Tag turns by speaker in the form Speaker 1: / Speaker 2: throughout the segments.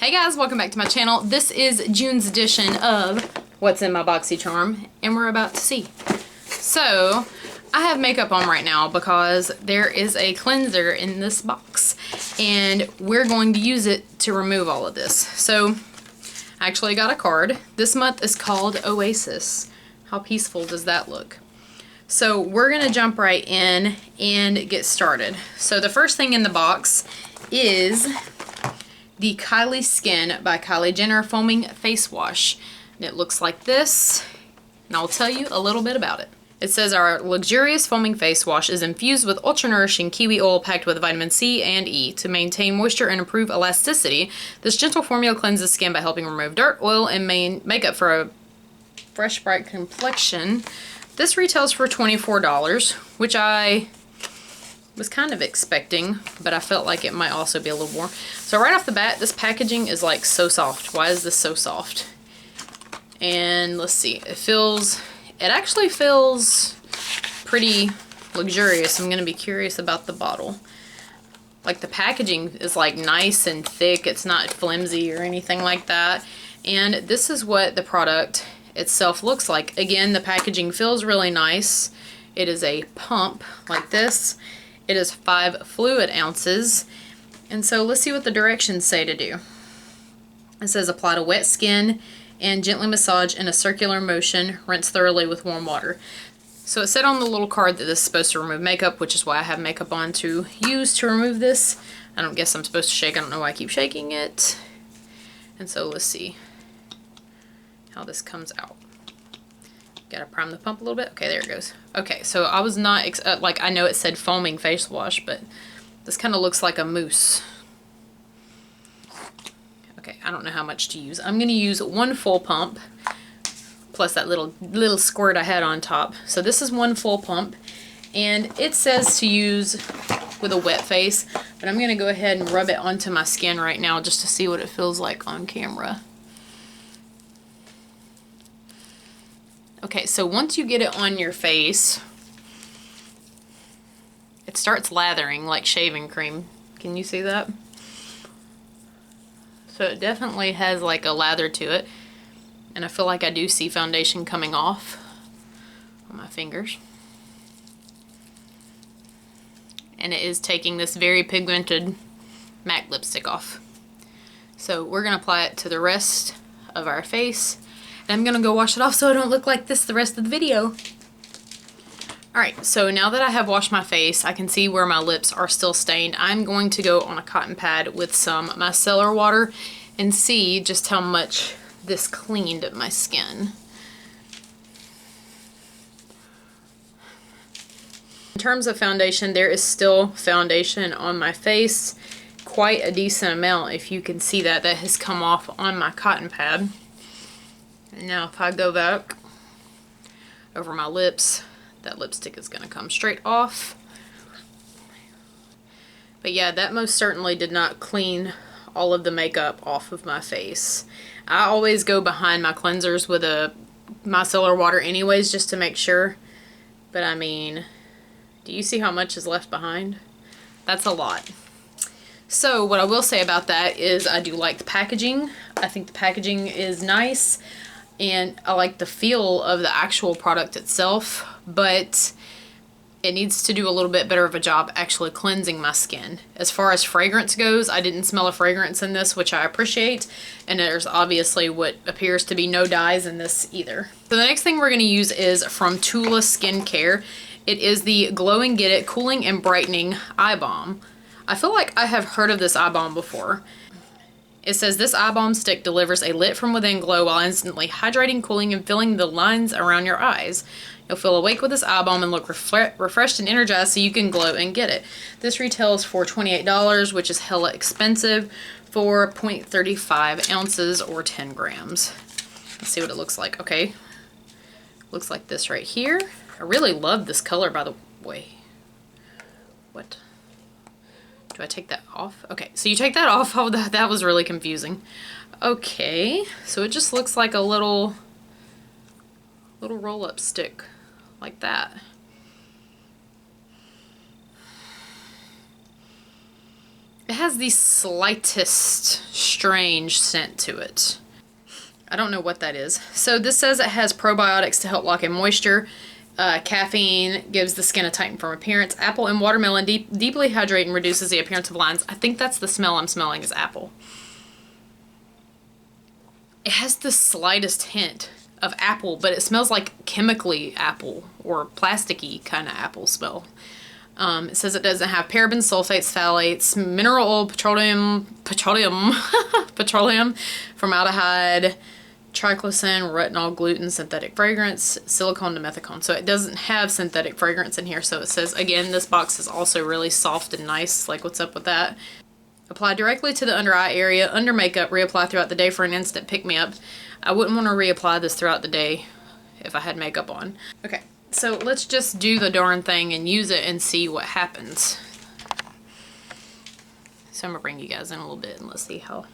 Speaker 1: Hey guys, welcome back to my channel. This is June's edition of What's in My Boxycharm, and we're about to see. So, I have makeup on right now because there is a cleanser in this box, and we're going to use it to remove all of this. So, I actually got a card. This month is called Oasis. How peaceful does that look? So, we're going to jump right in and get started. So, the first thing in the box is the Kylie Skin by Kylie Jenner Foaming Face Wash. And it looks like this, and I'll tell you a little bit about it. It says our luxurious foaming face wash is infused with ultra-nourishing kiwi oil packed with vitamin C and E to maintain moisture and improve elasticity. This gentle formula cleanses skin by helping remove dirt, oil, and makeup for a fresh, bright complexion. This retails for $24, which I was kind of expecting, but I felt like it might also be a little more. So right off the bat, this packaging is like so soft. Why is this so soft? And let's see, it actually feels pretty luxurious. I'm gonna be curious about the bottle. Like the packaging is like nice and thick. It's not flimsy or anything like that. And this is what the product itself looks like. Again, the packaging feels really nice. It is a pump like this. It is 5 fluid ounces. And so let's see what the directions say to do. It says apply to wet skin and gently massage in a circular motion. Rinse thoroughly with warm water. So it said on the little card that this is supposed to remove makeup, which is why I have makeup on to use to remove this. I don't guess I'm supposed to shake. I don't know why I keep shaking it. And so let's see how this comes out. Gotta prime the pump a little bit. Okay, there it goes. Okay, so I was not, like, I know it said foaming face wash, but this kind of looks like a mousse. Okay, I don't know how much to use. I'm gonna use 1 full pump, plus that little squirt I had on top. So this is 1 full pump, and it says to use with a wet face, but I'm gonna go ahead and rub it onto my skin right now just to see what it feels like on camera. Okay, so once you get it on your face, it starts lathering like shaving cream. Can you see that? So it definitely has like a lather to it. And I feel like I do see foundation coming off on my fingers. And it is taking this very pigmented MAC lipstick off. So we're going to apply it to the rest of our face. I'm gonna go wash it off so I don't look like this the rest of the video. Alright, so now that I have washed my face, I can see where my lips are still stained. I'm going to go on a cotton pad with some micellar water and see just how much this cleaned my skin. In terms of foundation, there is still foundation on my face. Quite a decent amount, if you can see that has come off on my cotton pad. Now if I go back over my lips, that lipstick is going to come straight off. But yeah, that most certainly did not clean all of the makeup off of my face. I always go behind my cleansers with a micellar water anyways, just to make sure. But I mean, do you see how much is left behind? That's a lot. So what I will say about that is I do like the packaging. I think the packaging is nice. And I like the feel of the actual product itself, but it needs to do a little bit better of a job actually cleansing my skin. As far as fragrance goes, I didn't smell a fragrance in this, which I appreciate, and there's obviously what appears to be no dyes in this either. So the next thing we're going to use is from Tula Skincare. It is the Glow and Get It Cooling and Brightening Eye Balm. I feel like I have heard of this eye balm before. It says this eye balm stick delivers a lit from within glow while instantly hydrating, cooling, and filling the lines around your eyes. You'll feel awake with this eye balm and look refreshed and energized so you can glow and get it. This retails for $28, which is hella expensive for 0.35 ounces or 10 grams. Let's see what it looks like. Okay, looks like this right here. I really love this color, by the way. What? Do I take that off? Okay, so you take that off. Oh, that was really confusing. Okay, so it just looks like a little roll-up stick, like that. It has the slightest strange scent to it. I don't know what that is. So this says it has probiotics to help lock in moisture. Caffeine gives the skin a tighten firm appearance. Apple and watermelon deeply hydrate and reduces the appearance of lines. I think that's the smell I'm smelling is apple. It has the slightest hint of apple, but it smells like chemically apple or plasticky kind of apple smell. It says it doesn't have parabens, sulfates, phthalates, mineral oil, petroleum, formaldehyde, triclosan, retinol, gluten, synthetic fragrance, silicone to methicone. So it doesn't have synthetic fragrance in here. So it says, again, this box is also really soft and nice. Like, what's up with that? Apply directly to the under eye area, under makeup, reapply throughout the day for an instant pick-me-up. I wouldn't want to reapply this throughout the day if I had makeup on. Okay, so let's just do the darn thing and use it and see what happens. So I'm gonna bring you guys in a little bit and let's see how.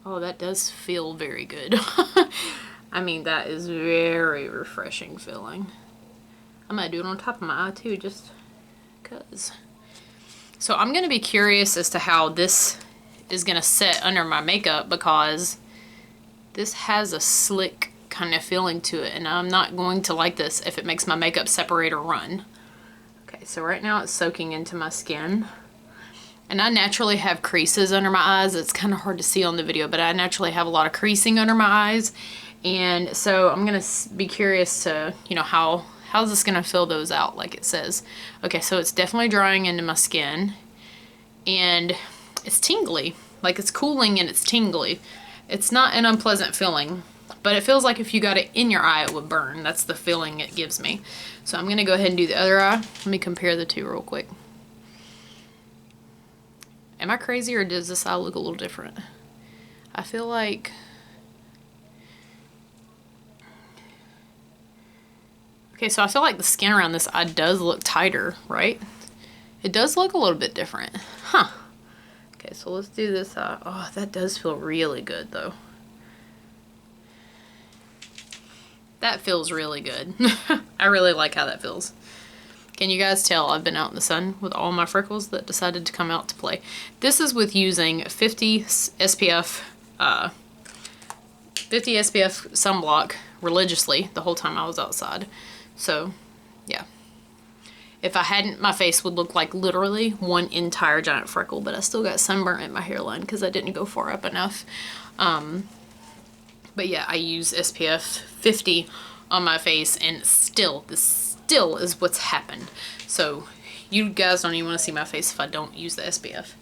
Speaker 1: Oh, that does feel very good. I mean, that is very refreshing feeling. I might do it on top of my eye too, just cause. So I'm gonna be curious as to how this is gonna sit under my makeup, because this has a slick kind of feeling to it, and I'm not going to like this if it makes my makeup separate or run. Okay, so right now it's soaking into my skin, and I naturally have creases under my eyes. It's kind of hard to see on the video, but I naturally have a lot of creasing under my eyes, and so I'm gonna be curious to, you know, how's this gonna fill those out like it says. Okay, so it's definitely drying into my skin, and it's tingly. Like, it's cooling and it's tingly. It's not an unpleasant feeling, but it feels like if you got it in your eye, it would burn. That's the feeling it gives me. So I'm going to go ahead and do the other eye. Let me compare the two real quick. Am I crazy, or does this eye look a little different? I feel like... Okay, so I feel like the skin around this eye does look tighter, right? It does look a little bit different. Huh. Okay, so let's do this eye. Oh, that does feel really good, though. That feels really good. I really like how that feels. Can you guys tell I've been out in the sun with all my freckles that decided to come out to play? This is with using 50 SPF sunblock religiously the whole time I was outside. So, yeah. If I hadn't, my face would look like literally one entire giant freckle, but I still got sunburn in my hairline because I didn't go far up enough. But yeah, I use SPF 50 on my face, and this still is what's happened. So you guys don't even want to see my face if I don't use the SPF.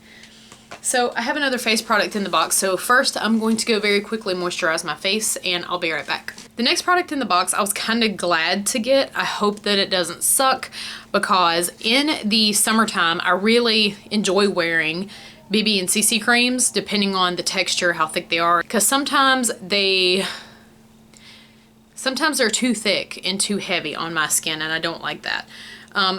Speaker 1: So I have another face product in the box. So first I'm going to go very quickly moisturize my face, and I'll be right back. The next product in the box I was kind of glad to get. I hope that it doesn't suck, because in the summertime I really enjoy wearing BB and CC creams, depending on the texture, how thick they are, because sometimes they're too thick and too heavy on my skin, and I don't like that.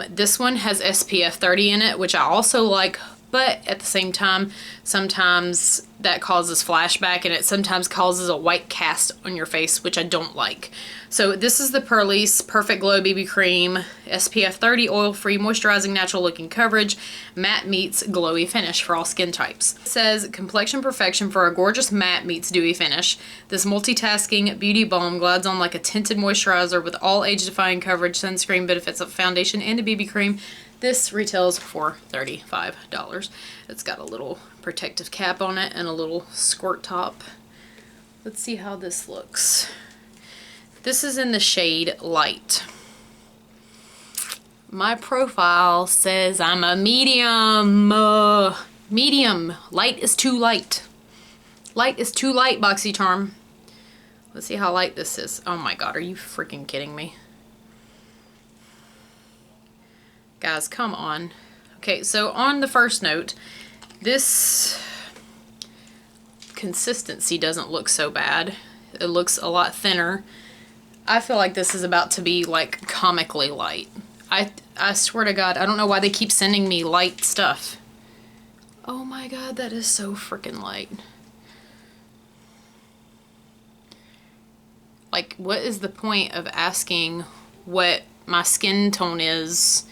Speaker 1: This one has SPF 30 in it, which I also like, but at the same time, sometimes that causes flashback, and it sometimes causes a white cast on your face, which I don't like. So this is the Purlisse Perfect Glow BB Cream, SPF 30, oil-free, moisturizing, natural-looking coverage, matte meets glowy finish for all skin types. It says, complexion perfection for a gorgeous matte meets dewy finish. This multitasking beauty balm glides on like a tinted moisturizer with all age-defying coverage, sunscreen benefits of foundation and a BB cream. This retails for $35. It's got a little protective cap on it and a little squirt top. Let's see how this looks. This is in the shade Light. My profile says I'm a medium. Medium. Light is too light. Light is too light, Boxycharm. Let's see how light this is. Oh my god, are you freaking kidding me? Guys, come on. Okay, so on the first note, this consistency doesn't look so bad. It looks a lot thinner. I feel like this is about to be like comically light. I swear to God, I don't know why they keep sending me light stuff. Oh my god, that is so freaking light. Like, what is the point of asking what my skin tone is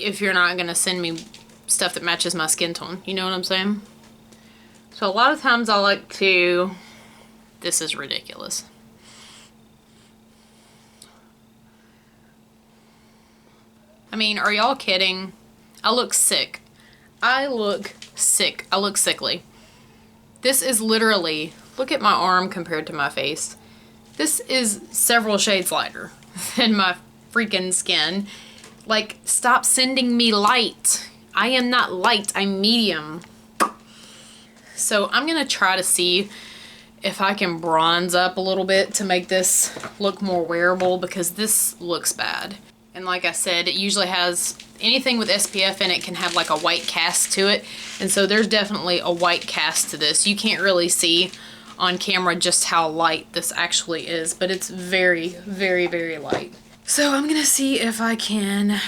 Speaker 1: if you're not gonna send me stuff that matches my skin tone. You know what I'm saying? So a lot of times I like to, this is ridiculous. I mean, are y'all kidding? I look sick. I look sick. I look sickly. This is literally, look at my arm compared to my face. This is several shades lighter than my freaking skin. Like, stop sending me light. I am not light, I'm medium. So I'm gonna try to see if I can bronze up a little bit to make this look more wearable, because this looks bad. And like I said, it usually has, anything with SPF in it can have like a white cast to it. And so there's definitely a white cast to this. You can't really see on camera just how light this actually is, but it's very, very, very light. So I'm gonna see if I can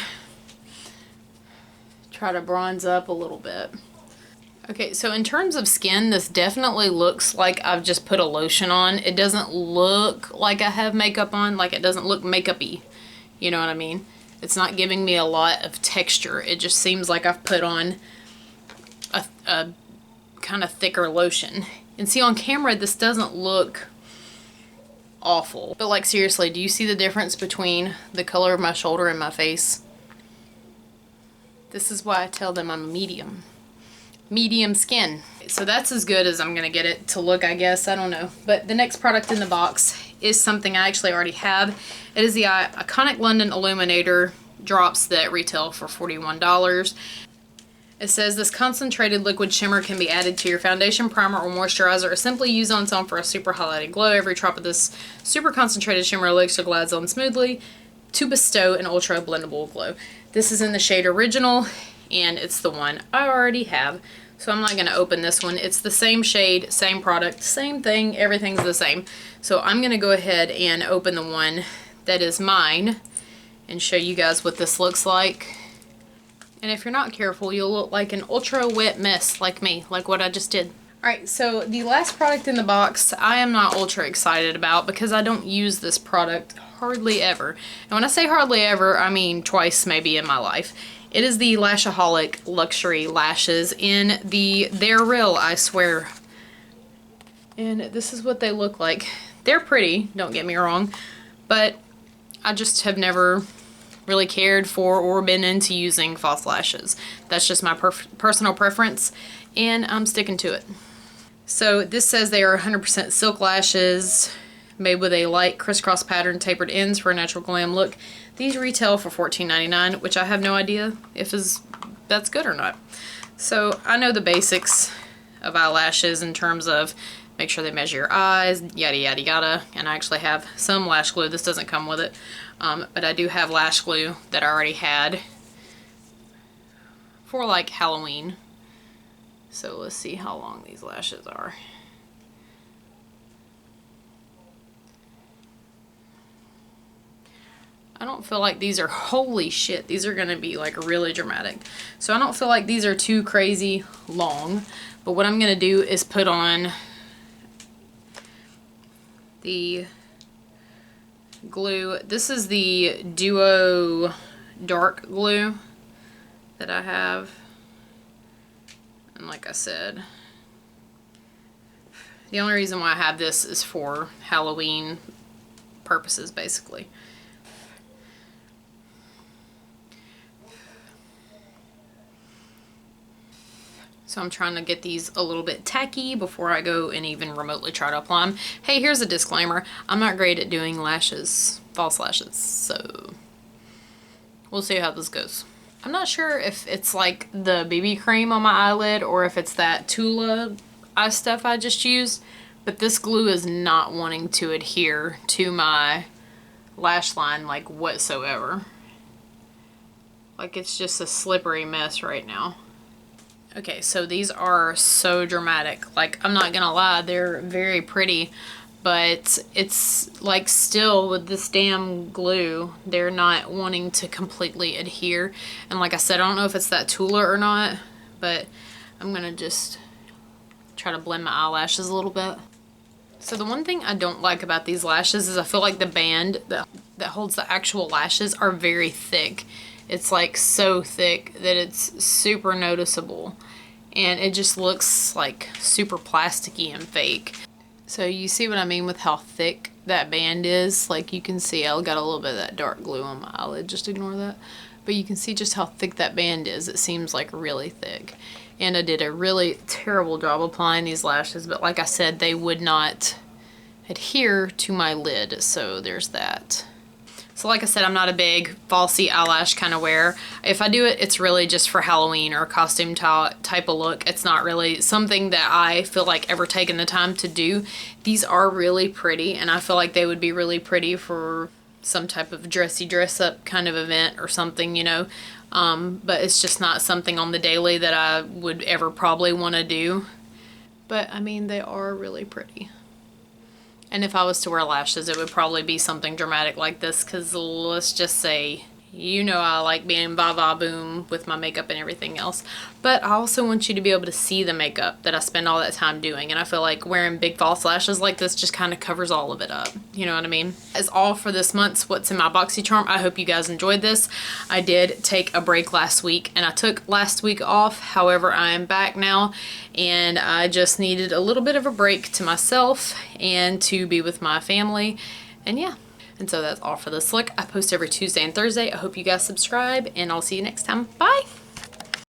Speaker 1: try to bronze up a little bit. Okay, so in terms of skin, this definitely looks like I've just put a lotion on. It doesn't look like I have makeup on, like it doesn't look makeup-y. You know what I mean? It's not giving me a lot of texture. It just seems like I've put on a kind of thicker lotion. And see, on camera, this doesn't look awful. But like, seriously, do you see the difference between the color of my shoulder and my face? This is why I tell them I'm a medium. Medium skin. So that's as good as I'm gonna get it to look, I guess. I don't know. But the next product in the box is something I actually already have. It is the Iconic London Illuminator drops that retail for $41. It says this concentrated liquid shimmer can be added to your foundation, primer, or moisturizer, or simply use on its own for a super highlighted glow. Every drop of this super concentrated shimmer elixir glides on smoothly to bestow an ultra blendable glow. This is in the shade Original, and it's the one I already have. So I'm not going to open this one. It's the same shade, same product, same thing, everything's the same. So I'm going to go ahead and open the one that is mine and show you guys what this looks like. And if you're not careful, you'll look like an ultra wet mess like me, like what I just did. Alright, so the last product in the box I am not ultra excited about because I don't use this product hardly ever. And when I say hardly ever, I mean twice maybe in my life. It is the Lashaholic Luxury Lashes in the They're Real, I swear. And this is what they look like. They're pretty, don't get me wrong, but I just have never really cared for or been into using false lashes. That's just my personal preference, and I'm sticking to it. So this says they are 100% silk lashes made with a light crisscross pattern, tapered ends for a natural glam look. These retail for $14.99, which I have no idea if that's good or not. So I know the basics of eyelashes in terms of make sure they measure your eyes, yada yada yada, and I actually have some lash glue. This doesn't come with it, but I do have lash glue that I already had for like Halloween. So let's see how long these lashes are. I don't feel like these are, holy shit, these are going to be like really dramatic. So I don't feel like these are too crazy long, but what I'm going to do is put on the glue. This is the Duo Dark Glue that I have. And like I said, the only reason why I have this is for Halloween purposes, basically. So I'm trying to get these a little bit tacky before I go and even remotely try to apply them. Hey, here's a disclaimer. I'm not great at doing lashes, false lashes, so we'll see how this goes. I'm not sure if it's like the BB cream on my eyelid or if it's that Tula eye stuff I just used, but this glue is not wanting to adhere to my lash line like whatsoever. Like it's just a slippery mess right now. Okay, so these are so dramatic. Like, I'm not gonna lie, they're very pretty, but it's like still with this damn glue, they're not wanting to completely adhere. And like I said, I don't know if it's that Tula or not, but I'm gonna just try to blend my eyelashes a little bit. So the one thing I don't like about these lashes is I feel like the band that holds the actual lashes are very thick. It's like so thick that it's super noticeable. And it just looks like super plasticky and fake. So you see what I mean with how thick that band is? Like you can see I got a little bit of that dark glue on my eyelid, just ignore that. But you can see just how thick that band is. It seems like really thick. And I did a really terrible job applying these lashes, but like I said, they would not adhere to my lid, so there's that. So like I said, I'm not a big falsy eyelash kind of wearer. If I do it, it's really just for Halloween or a costume type of look. It's not really something that I feel like ever taking the time to do. These are really pretty, and I feel like they would be really pretty for some type of dressy dress up kind of event or something, you know. But it's just not something on the daily that I would ever probably want to do. But I mean, they are really pretty. And if I was to wear lashes, it would probably be something dramatic like this, because let's just say, you know, I like being ba-ba-boom with my makeup and everything else. But I also want you to be able to see the makeup that I spend all that time doing. And I feel like wearing big false lashes like this just kind of covers all of it up. You know what I mean? That's all for this month's What's in My Boxycharm. I hope you guys enjoyed this. I did take a break last week, and I took last week off. However, I am back now, and I just needed a little bit of a break to myself and to be with my family. And yeah. And so that's all for this look. I post every Tuesday and Thursday. I hope you guys subscribe, and I'll see you next time. Bye!